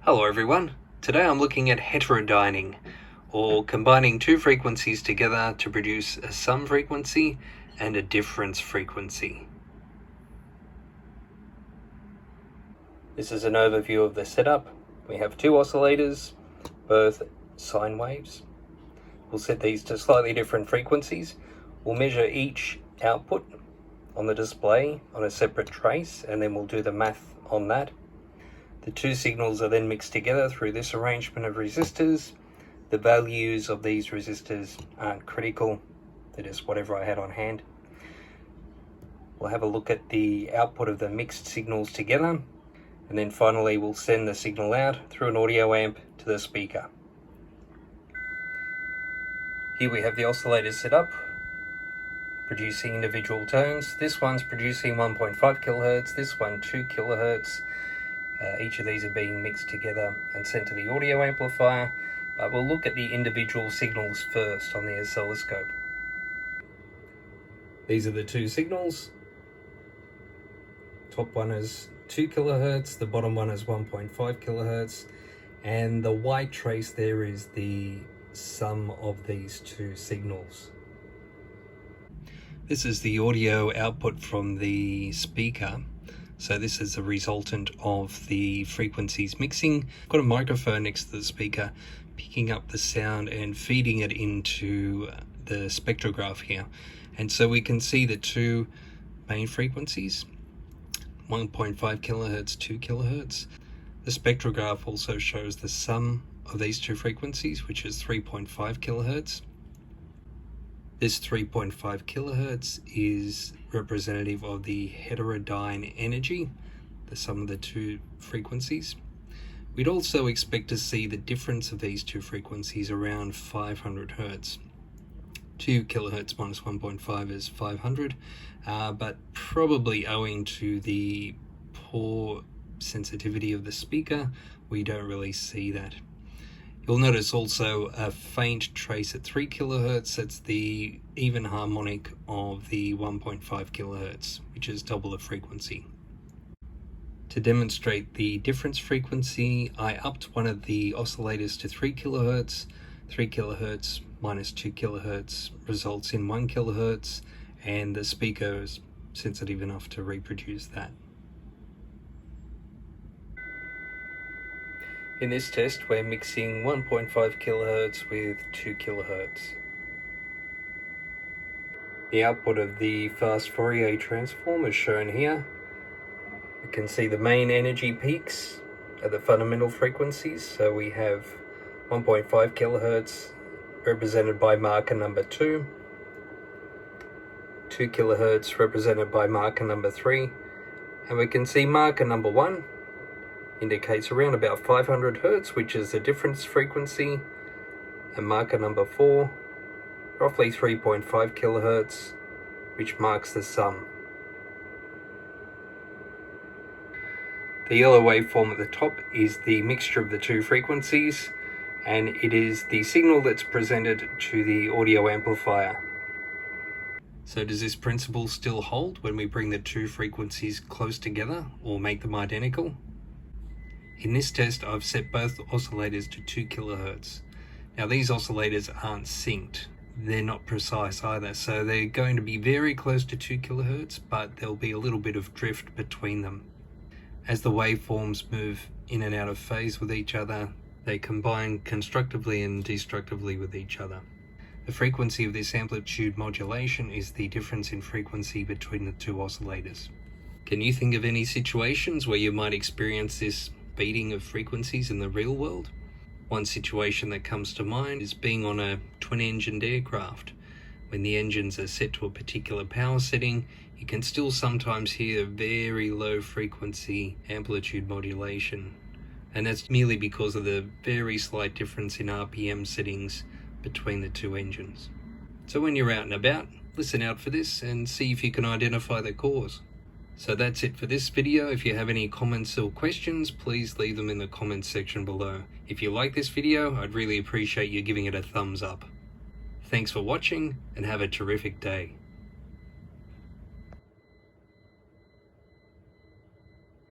Hello everyone, today I'm looking at heterodyning, or combining two frequencies together to produce a sum frequency and a difference frequency. This is an overview of the setup. We have two oscillators, both sine waves. We'll set these to slightly different frequencies. We'll measure each output on the display on a separate trace, and then we'll do the math on that. The two signals are then mixed together through this arrangement of resistors. The values of these resistors aren't critical, they're just whatever I had on hand. We'll have a look at the output of the mixed signals together, and then finally we'll send the signal out through an audio amp to the speaker. Here we have the oscillator set up, producing individual tones. This one's producing 1.5 kilohertz, this one 2 kilohertz. Each of these are being mixed together and sent to the audio amplifier, but we'll look at the individual signals first on the oscilloscope. These are the two signals. Top one is 2 kilohertz, the bottom one is 1.5 kilohertz, and the white trace there is the sum of these two signals. This is the audio output from the speaker. So this is a resultant of the frequencies mixing. I've got a microphone next to the speaker, picking up the sound and feeding it into the spectrograph here. And so we can see the two main frequencies, 1.5 kilohertz, 2 kilohertz. The spectrograph also shows the sum of these two frequencies, which is 3.5 kilohertz. This 3.5 kilohertz is representative of the heterodyne energy, the sum of the two frequencies. We'd also expect to see the difference of these two frequencies around 500 hertz. 2 kilohertz minus 1.5 is 500, but probably owing to the poor sensitivity of the speaker, we don't really see that. You'll notice also a faint trace at 3 kilohertz. That's the even harmonic of the 1.5 kilohertz, which is double the frequency. To demonstrate the difference frequency, I upped one of the oscillators to 3 kilohertz. 3 kilohertz minus 2 kilohertz results in 1 kilohertz, and the speaker is sensitive enough to reproduce that. In this test, we're mixing 1.5 kilohertz with 2 kilohertz. The output of the fast Fourier transform is shown here. We can see the main energy peaks at the fundamental frequencies. So we have 1.5 kilohertz represented by marker number 2, 2 kilohertz represented by marker number 3, and we can see marker number 1 indicates around about 500 hertz, which is the difference frequency, and marker number 4, roughly 3.5 kilohertz, which marks the sum. The yellow waveform at the top is the mixture of the two frequencies, and it is the signal that's presented to the audio amplifier. So does this principle still hold when we bring the two frequencies close together or make them identical? In this test, I've set both oscillators to 2 kilohertz. Now these oscillators aren't synced. They're not precise either, so they're going to be very close to 2 kilohertz, but there'll be a little bit of drift between them. As the waveforms move in and out of phase with each other, they combine constructively and destructively with each other. The frequency of this amplitude modulation is the difference in frequency between the two oscillators. Can you think of any situations where you might experience this beating of frequencies in the real world? One situation that comes to mind is being on a twin-engined aircraft. When the engines are set to a particular power setting, you can still sometimes hear very low frequency amplitude modulation, and that's merely because of the very slight difference in RPM settings between the two engines. So when you're out and about, listen out for this and see if you can identify the cause. So that's it for this video. If you have any comments or questions, please leave them in the comments section below. If you like this video, I'd really appreciate you giving it a thumbs up. Thanks for watching and have a terrific day.